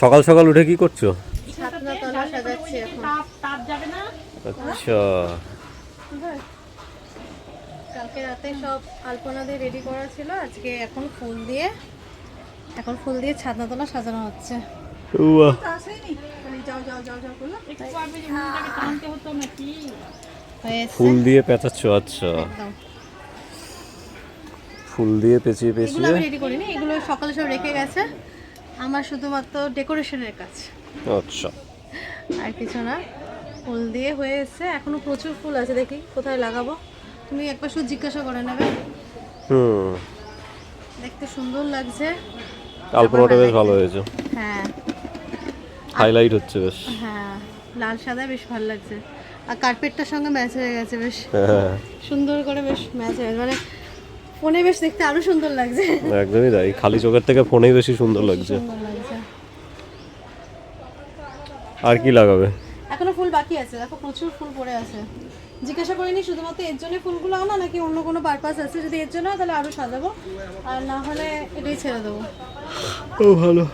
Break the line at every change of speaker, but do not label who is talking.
সকাল সকাল উঠে কি করছো?
ছাদনাতলা সাজাচ্ছি এখন।
আচ্ছা,
কালকে রাতে সব আলপনা দিয়ে রেডি করা ছিল, আজকে এখন ফুল দিয়ে ছাদনাতলা সাজানো হচ্ছে।
বাহ,
হয়েছে
ফুল দিয়ে পেঁচাচ্ছ? আচ্ছা,
একদম।
ফুল দিয়ে পেঁচিয়ে
এগুলো
পেঁচিয়ে।
আমি রেডি করিনি, এগুলো সকালে সব রেখে গেছে, আমার শুধুমাত্র ডেকোরেশনের কাজ,
আচ্ছা,
আর কিছু না। ফুল দিয়ে হয়ে এসছে, এখনো প্রচুর ফুল আছে, দেখি কোথায় লাগাবো। তুমি একবার শুধু জিজ্ঞাসা করে নেবে।
হুম,
দেখতে সুন্দর লাগছে।
আলপনাটা বেশ ভালো হয়েছে,
হ্যাঁ
হাইলাইট হচ্ছে বেশ।
হ্যাঁ, লাল সাদা বেশ ভালো লাগছে, আর কার্পেটটার সঙ্গে ম্যাচ হয়ে গেছে বেশ
হ্যাঁ,
সুন্দর করে, বেশ ম্যাচ হয়ে গেছে, মানে ফোনে বেশ দেখতে আরো সুন্দর লাগছে।
একদমই তাই, খালি চোখের থেকে ফোনেই বেশি সুন্দর লাগছে।
সুন্দর লাগছে।
আর কি লাগাবে?
এখনো ফুল বাকি আছে, দেখো প্রচুর ফুল পড়ে আছে। জিজ্ঞাসা করিনি শুধুমাত্র এর জন্য ফুলগুলো আনা নাকি অন্য কোনো পারপাস আছে, যদি এর জন্য হয় তাহলে আরো সাজাবো, আর না হলে এটাই ছেড়ে দেবো।
ও ভালো।